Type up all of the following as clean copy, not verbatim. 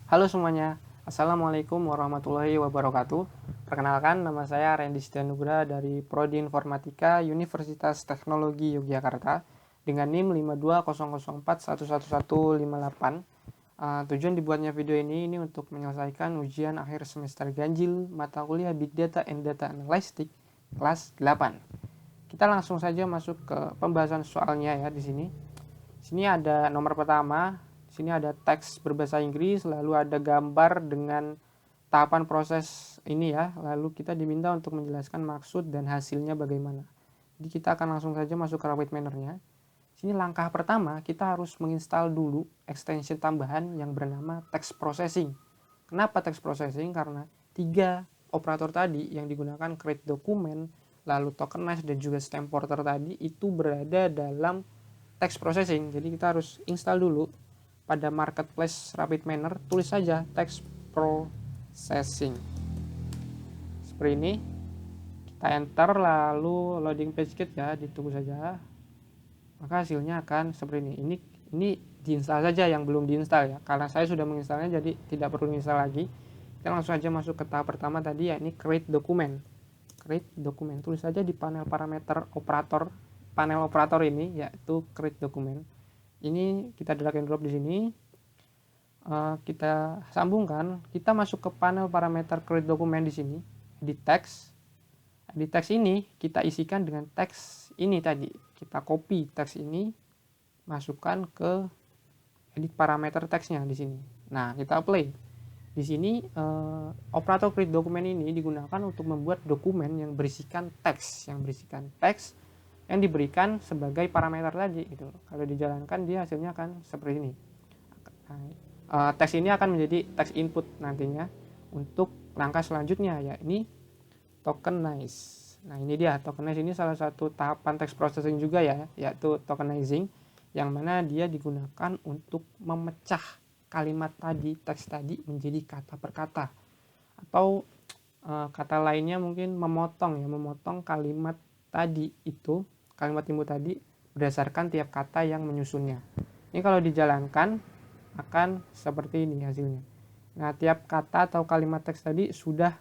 Halo semuanya, Assalamualaikum warahmatullahi wabarakatuh. Perkenalkan, nama saya Randy Setianugra dari Prodi Informatika Universitas Teknologi Yogyakarta dengan NIM 5200411158. Tujuan dibuatnya video ini untuk menyelesaikan ujian akhir semester ganjil mata kuliah Big Data and Data Analytics kelas 8. Kita langsung saja masuk ke pembahasan soalnya ya di sini. Sini ada nomor pertama, sini ada teks berbahasa Inggris, lalu ada gambar dengan tahapan proses ini ya, lalu kita diminta untuk menjelaskan maksud dan hasilnya bagaimana. Jadi kita akan langsung saja masuk ke rapid manner-nya. Sini langkah pertama, kita harus menginstal dulu extension tambahan yang bernama text processing. Kenapa text processing? Karena 3 operator tadi yang digunakan create document, lalu tokenize dan juga stamp porter tadi itu berada dalam text processing. Jadi kita harus install dulu pada marketplace rapid manner, tulis saja text processing. Seperti ini. Kita enter lalu loading page kit ya, ditunggu saja. Maka hasilnya akan seperti ini. Ini diinstal saja yang belum diinstal ya. Karena saya sudah menginstalnya jadi tidak perlu install lagi. Kita langsung saja masuk ke tahap pertama tadi, yakni create document. Create document. Tulis saja di panel parameter panel operator ini yaitu create document. Ini kita drag and drop di sini. Kita sambungkan, kita masuk ke panel parameter create document di sini, di teks. Di teks ini kita isikan dengan teks ini tadi. Kita copy teks ini, masukkan ke edit parameter teksnya di sini. Nah, kita apply. Di sini operator create document ini digunakan untuk membuat dokumen yang berisikan teks, yang diberikan sebagai parameter tadi gitu. Kalau dijalankan dia hasilnya akan seperti ini. Teks ini akan menjadi teks input nantinya untuk langkah selanjutnya, yakni tokenize. Nah, ini dia tokenize, ini salah satu tahapan text processing juga ya, yaitu tokenizing, yang mana dia digunakan untuk memecah kalimat tadi, teks tadi menjadi kata per kata, atau kata lainnya mungkin memotong kalimat tadi itu, kalimat input tadi berdasarkan tiap kata yang menyusunnya. Ini kalau dijalankan akan seperti ini hasilnya. Nah, tiap kata atau kalimat teks tadi sudah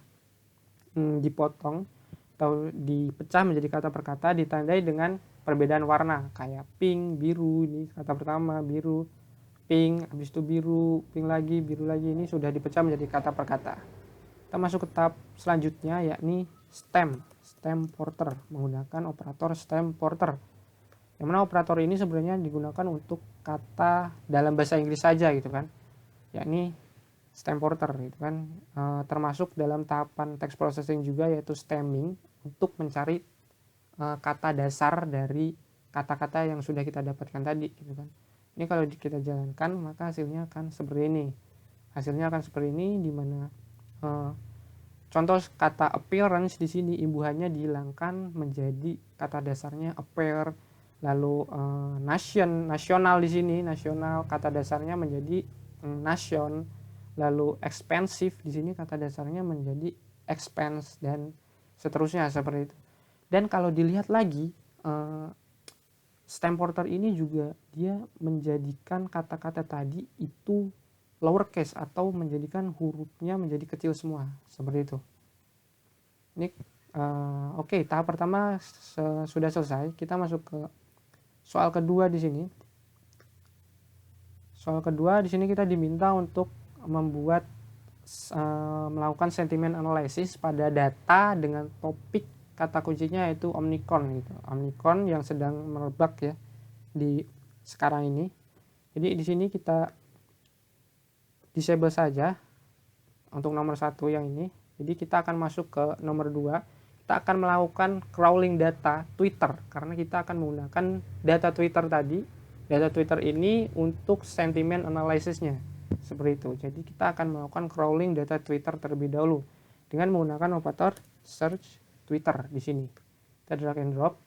dipotong atau dipecah menjadi kata per kata, ditandai dengan perbedaan warna kayak pink, biru. Ini kata pertama biru, pink, habis itu biru, pink lagi, biru lagi. Ini sudah dipecah menjadi kata per kata. Kita masuk ke tahap selanjutnya, yakni stamp porter, menggunakan operator stamp porter. Yang mana operator ini sebenarnya digunakan untuk kata dalam bahasa Inggris saja gitu kan, yakni stamp porter gitu kan, termasuk dalam tahapan text processing juga, yaitu stemming, untuk mencari kata dasar dari kata-kata yang sudah kita dapatkan tadi gitu kan. Ini kalau kita jalankan maka hasilnya akan seperti ini. Di mana contoh kata appearance di sini imbuhannya dihilangkan menjadi kata dasarnya appear. Lalu nasional di sini, nasional kata dasarnya menjadi nation. Lalu expensive di sini kata dasarnya menjadi expense, dan seterusnya seperti itu. Dan kalau dilihat lagi, stamp porter ini juga dia menjadikan kata-kata tadi itu lowercase atau menjadikan hurufnya menjadi kecil semua seperti itu. Ini oke, tahap pertama sudah selesai. Kita masuk ke soal kedua di sini. Soal kedua di sini kita diminta untuk melakukan sentiment analysis pada data dengan topik kata kuncinya yaitu Omicron gitu. Omicron yang sedang merebak ya di sekarang ini. Jadi di sini kita disable saja untuk nomor 1 yang ini. Jadi kita akan masuk ke nomor 2. Kita akan melakukan crawling data Twitter karena kita akan menggunakan data Twitter tadi. Data Twitter ini untuk sentiment analysisnya seperti itu. Jadi kita akan melakukan crawling data Twitter terlebih dahulu dengan menggunakan operator search Twitter di sini. Kita drag and drop.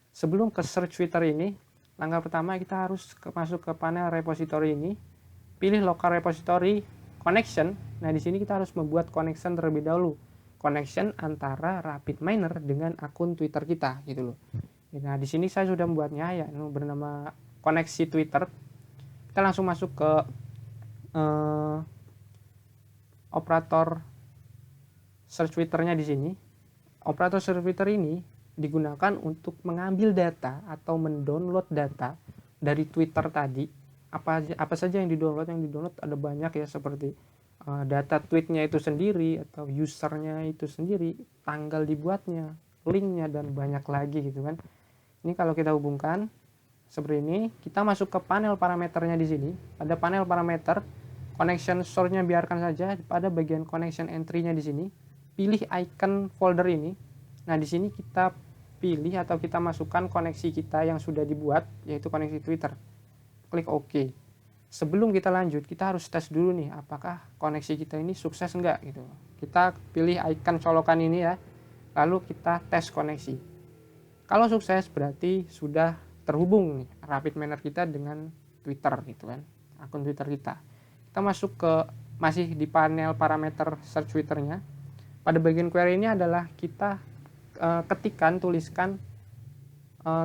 Sebelum ke search Twitter ini, langkah pertama kita harus masuk ke panel repository ini. Pilih local repository connection. Nah, di sini kita harus membuat connection terlebih dahulu. Connection antara rapid miner dengan akun Twitter kita gitu loh. Nah, di sini saya sudah membuatnya ya, bernama koneksi Twitter. Kita langsung masuk ke operator search filternya di sini. Operator search filter ini digunakan untuk mengambil data atau mendownload data dari Twitter tadi. Apa saja yang didownload? Yang didownload ada banyak ya, seperti data tweetnya itu sendiri, atau usernya itu sendiri, tanggal dibuatnya, linknya, dan banyak lagi gitu kan. Ini kalau kita hubungkan seperti ini, kita masuk ke panel parameternya di sini. Pada panel parameter, connection source-nya biarkan saja. Pada bagian connection entry-nya di sini, pilih icon folder ini. Nah, di sini kita pilih atau kita masukkan koneksi kita yang sudah dibuat, yaitu koneksi Twitter. Klik OK. Sebelum kita lanjut, kita harus tes dulu nih, apakah koneksi kita ini sukses enggak gitu. Kita pilih icon colokan ini ya, lalu kita tes koneksi. Kalau sukses berarti sudah terhubung nih Rapid Miner kita dengan Twitter gitu kan, akun Twitter kita. Kita masuk ke masih di panel parameter search Twitternya. Pada bagian query ini adalah kita tuliskan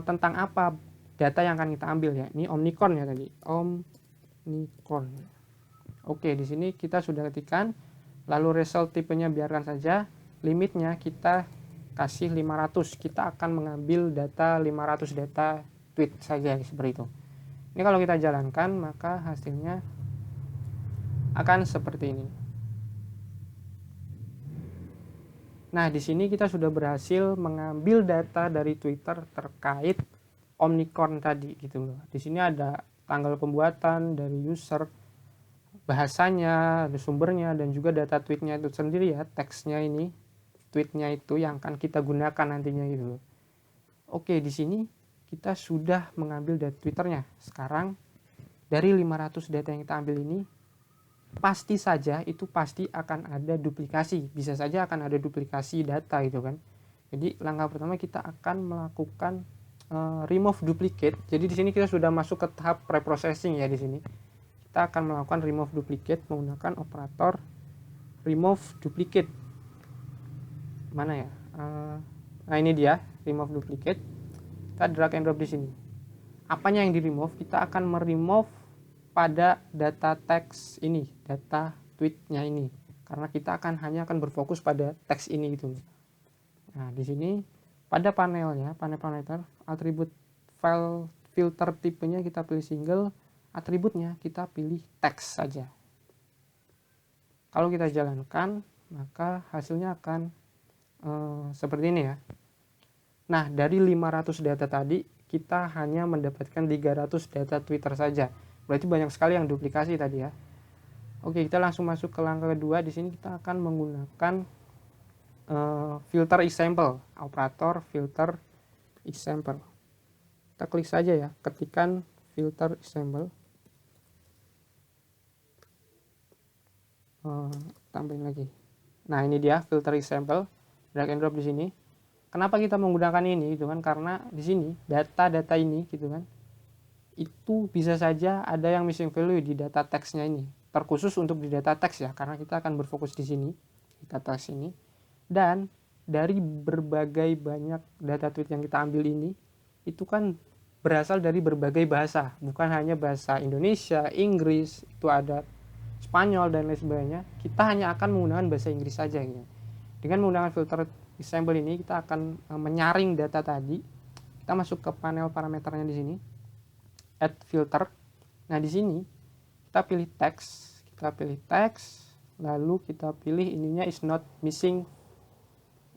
tentang apa data yang akan kita ambil ya. Ini Omnicorn ya tadi, Omnicorn. Oke, di sini kita sudah ketikkan. Lalu result tipenya biarkan saja. Limitnya kita kasih 500. Kita akan mengambil data 500 data tweet saja seperti itu. Ini kalau kita jalankan maka hasilnya akan seperti ini. Nah, di sini kita sudah berhasil mengambil data dari Twitter terkait Omnicorn tadi gitu loh. Di sini ada tanggal pembuatan dari user, bahasanya, ada sumbernya, dan juga data tweetnya itu sendiri ya, teksnya ini, tweetnya itu yang akan kita gunakan nantinya gitu loh. Oke, di sini kita sudah mengambil data Twitternya. Sekarang dari 500 data yang kita ambil ini, pasti saja itu pasti akan ada duplikasi. Bisa saja akan ada duplikasi data gitu kan. Jadi langkah pertama kita akan melakukan remove duplicate. Jadi di sini kita sudah masuk ke tahap preprocessing ya di sini. Kita akan melakukan remove duplicate menggunakan operator remove duplicate. Mana ya? Nah, ini dia remove duplicate. Kita drag and drop di sini. Apanya yang di remove? Kita akan meremove pada data teks ini, data tweetnya ini. Karena kita hanya akan berfokus pada teks ini gitu. Nah, di sini pada panelnya, panel parameter, atribut file filter tipenya kita pilih single, atributnya kita pilih teks saja. Kalau kita jalankan, maka hasilnya akan seperti ini ya. Nah, dari 500 data tadi, kita hanya mendapatkan 300 data Twitter saja. Berarti banyak sekali yang duplikasi tadi ya. Oke, kita langsung masuk ke langkah kedua. Di sini kita akan menggunakan filter example, operator filter example. Kita klik saja ya, ketikkan filter example. Tambahin lagi. Nah, ini dia filter example. Drag and drop di sini. Kenapa kita menggunakan ini gitu kan? Karena di sini data-data ini gitu kan, itu bisa saja ada yang missing value di data teksnya ini. Terkhusus untuk di data teks ya, karena kita akan berfokus di sini, data teks ini. Dan dari berbagai banyak data tweet yang kita ambil ini, itu kan berasal dari berbagai bahasa, bukan hanya bahasa Indonesia, Inggris, itu ada Spanyol dan lain sebagainya. Kita hanya akan menggunakan bahasa Inggris saja gitu. Dengan menggunakan filter example ini, kita akan menyaring data tadi. Kita masuk ke panel parameternya di sini, add filter. Nah, di sini kita pilih teks, lalu kita pilih ininya is not missing.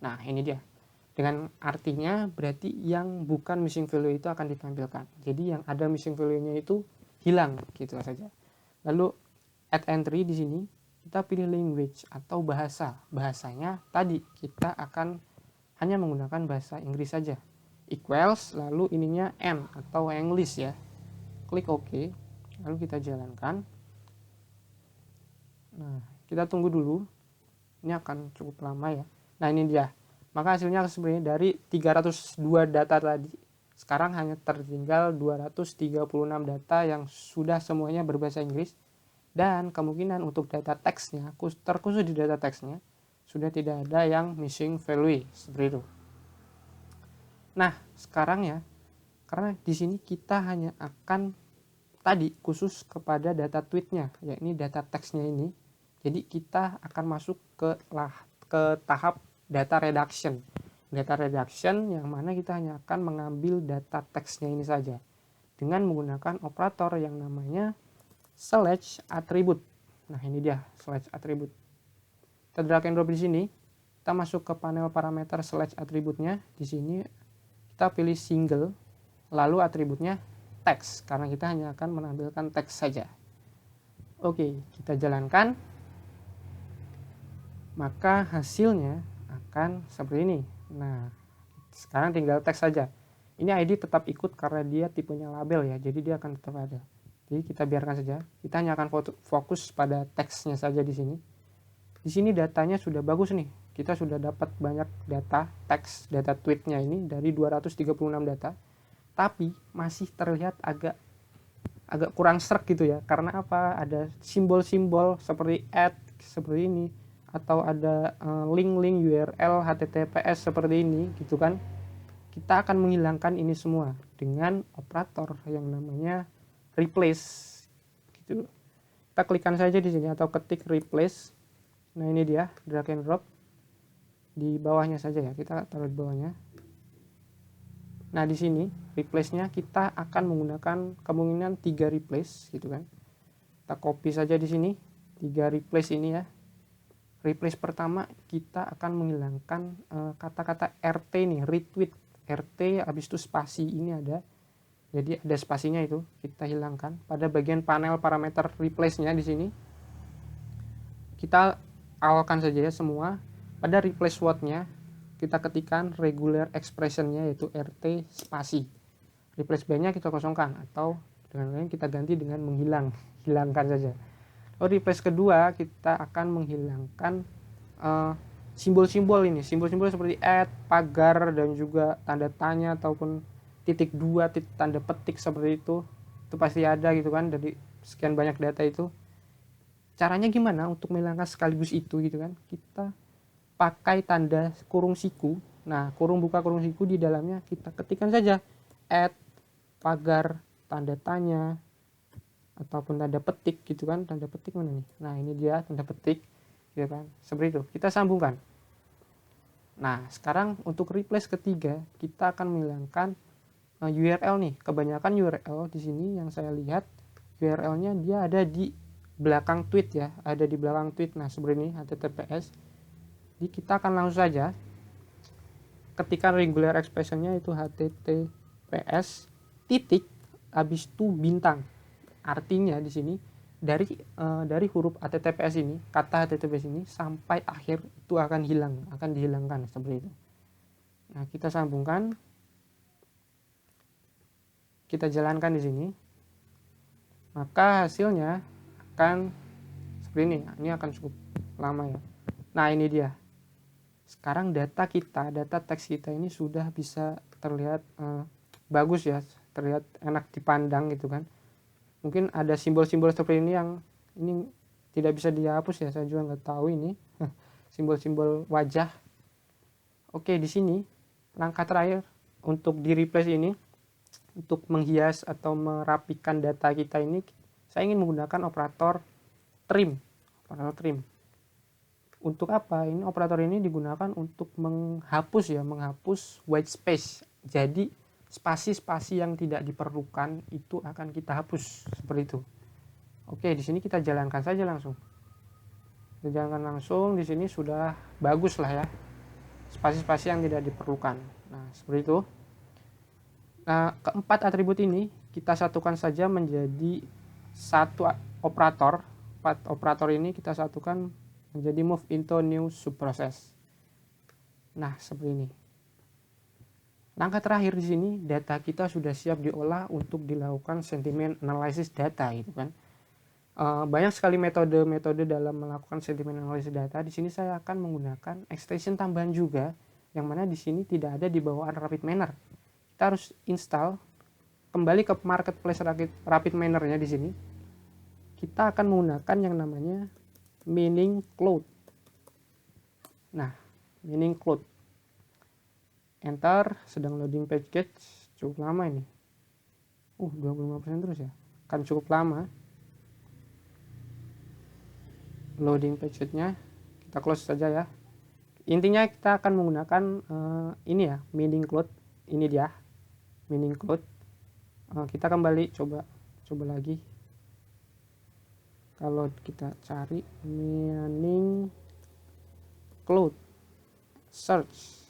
Nah, ini dia. Dengan artinya berarti yang bukan missing value itu akan ditampilkan. Jadi yang ada missing value-nya itu hilang gitu saja. Lalu add entry di sini kita pilih language atau bahasa. Bahasanya tadi kita akan hanya menggunakan bahasa Inggris saja. Equals lalu ininya N atau English ya. Klik OK. Lalu kita jalankan. Nah, kita tunggu dulu. Ini akan cukup lama ya. Nah, ini dia. Maka hasilnya sebenarnya dari 302 data tadi, sekarang hanya tertinggal 236 data yang sudah semuanya berbahasa Inggris. Dan kemungkinan untuk data teksnya, terkhusus di data teksnya, sudah tidak ada yang missing value seperti itu. Nah, sekarang ya, karena di sini kita hanya akan tadi khusus kepada data tweetnya, yakni data teksnya ini, Jadi kita akan masuk ke tahap data reduction. Data reduction yang mana kita hanya akan mengambil data teksnya ini saja dengan menggunakan operator yang namanya slash attribute. Nah, ini dia slash attribute. Kita drag and drop di sini. Kita masuk ke panel parameter slash atributnya. Di sini kita pilih single, lalu atributnya teks karena kita hanya akan menampilkan teks saja. Oke, kita jalankan. Maka hasilnya akan seperti ini. Nah, sekarang tinggal teks saja. Ini ID tetap ikut karena dia tipenya label ya, jadi dia akan tetap ada. Jadi kita biarkan saja. Kita hanya akan fokus pada teksnya saja di sini. Di sini datanya sudah bagus nih. Kita sudah dapat banyak data teks, data tweetnya ini dari 236 data. Tapi masih terlihat agak kurang serak gitu ya. Karena apa? Ada simbol-simbol seperti add seperti ini, atau ada link-link URL HTTPS seperti ini gitu kan. Kita akan menghilangkan ini semua dengan operator yang namanya replace gitu. Kita klikkan saja di sini atau ketik replace. Nah, ini dia, drag and drop di bawahnya saja ya, kita taruh di bawahnya. Nah, di sini replace-nya kita akan menggunakan kemungkinan 3 replace gitu kan. Kita copy saja di sini 3 replace ini ya. Replace pertama kita akan menghilangkan kata-kata RT nih, retweet. RT habis itu spasi ini ada. Jadi ada spasinya itu, kita hilangkan pada bagian panel parameter replace-nya di sini. Kita awalkan saja ya semua. Pada replace word-nya kita ketikkan regular expression-nya yaitu RT spasi. Replace by-nya kita kosongkan atau dengan lain kita ganti dengan hilangkan saja. Replace kedua kita akan menghilangkan simbol-simbol ini, simbol-simbol seperti add, pagar, dan juga tanda tanya ataupun titik 2, tanda petik seperti itu pasti ada gitu kan dari sekian banyak data itu. Caranya gimana untuk menghilangkan sekaligus itu gitu kan? Kita pakai tanda kurung siku. Nah, kurung buka kurung siku di dalamnya kita ketikkan saja add, pagar, tanda tanya, ataupun tanda petik gitu kan. Tanda petik mana nih? Nah, ini dia tanda petik gitu kan, seperti itu. Kita sambungkan. Nah, sekarang untuk replace ketiga kita akan menghilangkan URL nih. Kebanyakan URL di sini yang saya lihat URL-nya dia ada di belakang tweet ya, ada di belakang tweet. Nah, seperti ini HTTPS. Jadi kita akan langsung saja ketikkan regular expression-nya itu HTTPS titik habis itu bintang. Artinya di sini dari huruf HTTPS ini, kata HTTPS ini sampai akhir itu akan dihilangkan seperti itu. Nah, kita sambungkan, kita jalankan di sini, maka hasilnya akan seperti ini. Ini akan cukup lama ya. Nah, ini dia. Sekarang data teks kita ini sudah bisa terlihat bagus ya, terlihat enak dipandang gitu kan. Mungkin ada simbol-simbol seperti ini yang ini tidak bisa dihapus ya, saya juga nggak tahu ini simbol-simbol wajah. Oke, di sini langkah terakhir untuk di replace ini, untuk menghias atau merapikan data kita ini, saya ingin menggunakan operator trim. Untuk apa? Ini operator ini digunakan untuk menghapus white space. Jadi spasi-spasi yang tidak diperlukan itu akan kita hapus seperti itu. Oke, di sini kita jalankan saja langsung. Kita jalankan langsung, di sini sudah bagus lah ya. Spasi-spasi yang tidak diperlukan. Nah, seperti itu. Nah, keempat atribut ini kita satukan saja menjadi satu operator. 4 operator ini kita satukan menjadi move into new subprocess. Nah, seperti ini. Langkah terakhir di sini, data kita sudah siap diolah untuk dilakukan sentiment analysis data gitu kan. Banyak sekali metode-metode dalam melakukan sentiment analysis data. Di sini saya akan menggunakan extension tambahan juga, yang mana di sini tidak ada di bawaan RapidMiner. Kita harus install kembali ke marketplace RapidMiner-nya di sini. Kita akan menggunakan yang namanya Meaning Cloud. Nah, Meaning Cloud. Enter, sedang loading package, cukup lama ini. 25% terus ya, kan cukup lama. loading package-nya, kita close saja ya. Intinya kita akan menggunakan ini ya, meaning cloud. Ini dia meaning cloud. Kita kembali coba lagi. Kalau kita cari meaning cloud search,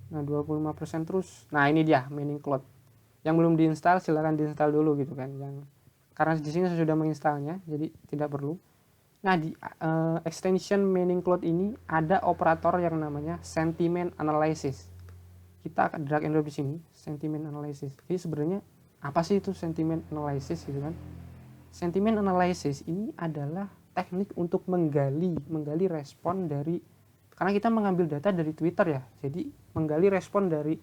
nah 25% terus. Nah ini dia meaning cloud. Yang belum diinstal silahkan diinstal dulu gitu kan, yang karena di sini saya sudah menginstalnya jadi tidak perlu. Nah di extension meaning cloud ini ada operator yang namanya sentiment analysis. Kita akan drag and drop di sini, sentiment analysis. Jadi sebenarnya apa sih itu sentiment analysis gitu kan? Sentiment analysis ini adalah teknik untuk menggali respon dari, karena kita mengambil data dari Twitter ya. Jadi menggali respon dari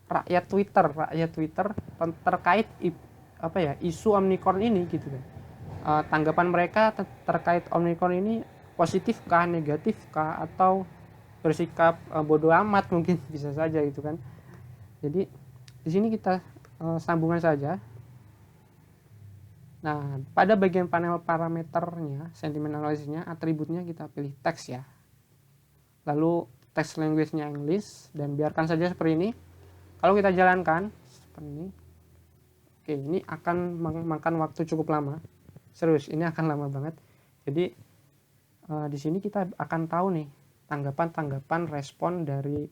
rakyat Twitter terkait apa ya, isu Omicron ini gitu kan. Tanggapan mereka terkait Omicron ini positif kah, negatif kah, atau bersikap bodoh amat mungkin bisa saja gitu kan. Jadi di sini kita sambungan saja. Nah, pada bagian panel parameternya, sentiment analisisnya, atributnya kita pilih teks ya. Lalu text language-nya English dan biarkan saja seperti ini. Kalau kita jalankan seperti ini, oke, ini akan memakan waktu cukup lama. Serius, ini akan lama banget. Jadi di sini kita akan tahu nih tanggapan respon dari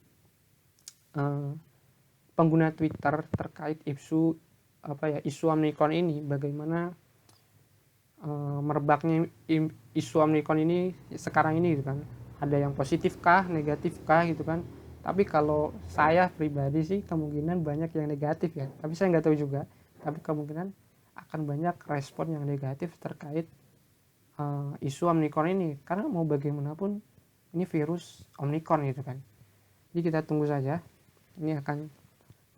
pengguna Twitter terkait isu Omicron ini, bagaimana merebaknya isu Omicron ini sekarang ini gitu kan. Ada yang positif kah, negatif kah gitu kan. Tapi kalau saya pribadi sih kemungkinan banyak yang negatif ya. Tapi saya nggak tahu juga. Tapi kemungkinan akan banyak respon yang negatif terkait isu Omicron ini. Karena mau bagaimanapun ini virus Omicron gitu kan. Jadi kita tunggu saja. Ini akan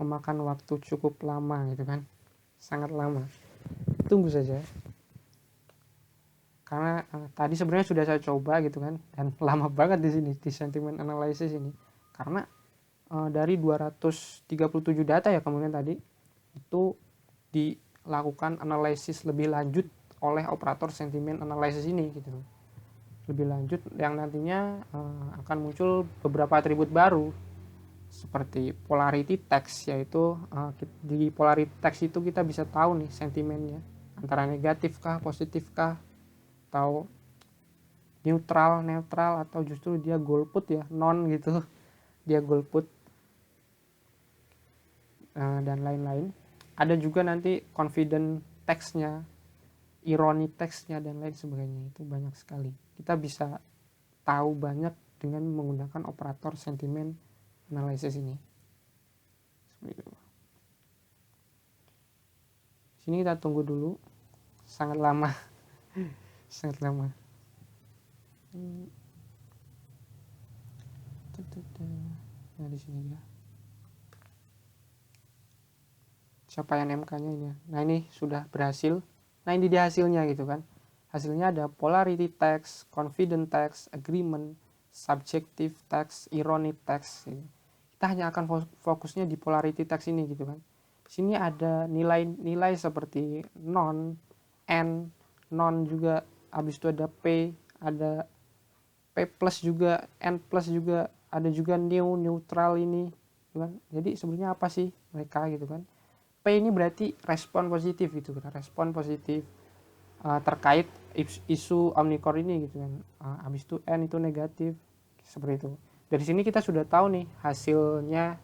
memakan waktu cukup lama gitu kan. Sangat lama. Tunggu saja. Karena tadi sebenarnya sudah saya coba gitu kan, dan lama banget di sini di sentiment analysis ini. Karena dari 237 data ya kemudian tadi itu dilakukan analisis lebih lanjut oleh operator sentiment analysis ini gitu. Lebih lanjut yang nantinya akan muncul beberapa atribut baru seperti polarity text, yaitu di polarity text itu kita bisa tahu nih sentimennya antara negatif kah, positif kah, atau neutral atau justru dia golput ya, non gitu, dia golput dan lain-lain. Ada juga nanti confident text-nya, ironi text-nya dan lain sebagainya. Itu banyak sekali, kita bisa tahu banyak dengan menggunakan operator sentiment analysis ini. Sini kita tunggu dulu, sangat lama. Sangat lama. Nah di sini ya capaian MK-nya ini. Nah ini sudah berhasil. Nah ini dia hasilnya gitu kan. Hasilnya ada polarity text, confident text, agreement, subjective text, ironic text. Gitu. Kita hanya akan fokusnya di polarity text ini gitu kan. Sini ada nilai-nilai seperti non, n, non juga, habis itu ada p, ada p plus juga, n plus juga, ada juga neutral ini gitu kan. Jadi sebenarnya apa sih mereka gitu kan. P ini berarti respon positif gitu kan, respon positif terkait isu Omicron ini gitu kan. Habis itu N itu negatif, seperti itu. Dari sini kita sudah tahu nih hasilnya,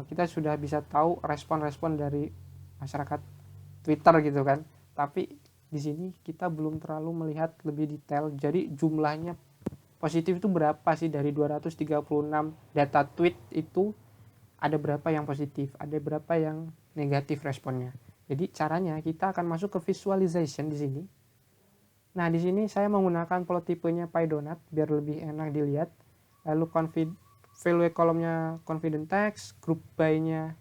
kita sudah bisa tahu respon-respon dari masyarakat Twitter gitu kan. Tapi di sini kita belum terlalu melihat lebih detail. Jadi jumlahnya positif itu berapa sih dari 236 data tweet itu, ada berapa yang positif, ada berapa yang negatif responnya. Jadi caranya kita akan masuk ke visualization di sini. Nah, di sini saya menggunakan plot tipenya PyDonut biar lebih enak dilihat. Lalu value kolomnya confident text, group by-nya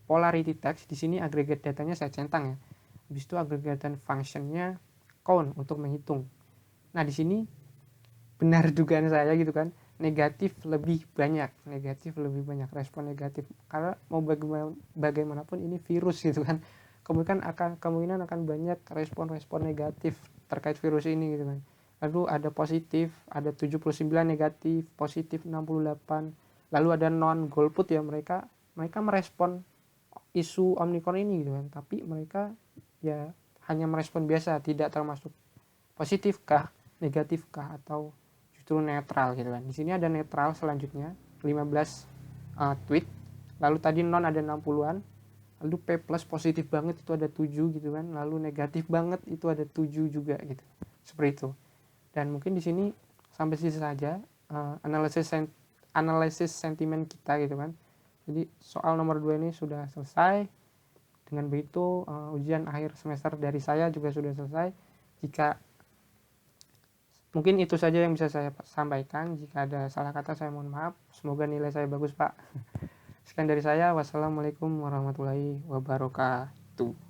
polarity text. Di sini aggregate datanya saya centang ya. Habis itu aggregate functionnya count untuk menghitung. Nah, di sini benar dugaan saya gitu kan. Negatif lebih banyak respon negatif, karena mau bagaimanapun ini virus gitu kan, kemungkinan akan banyak respon negatif terkait virus ini gitu kan. lalu ada positif, ada 79 negatif, positif 68, lalu ada non golput ya, mereka merespon isu Omicron ini gitu kan, tapi mereka ya hanya merespon biasa, tidak termasuk positif kah, negatif kah, atau justru netral gitu kan. Di sini ada netral selanjutnya 15 tweet, lalu tadi non ada 60-an, lalu P plus positif banget itu ada 7 gitu kan, lalu negatif banget itu ada 7 juga gitu, seperti itu. Dan mungkin di sini sampai sini saja analisis sentimen kita gitu kan. Jadi soal nomor 2 ini sudah selesai. Dengan begitu ujian akhir semester dari saya juga sudah selesai. Jika mungkin itu saja yang bisa saya sampaikan. Jika ada salah kata saya mohon maaf. Semoga nilai saya bagus Pak. Sekian dari saya. Wassalamualaikum warahmatullahi wabarakatuh.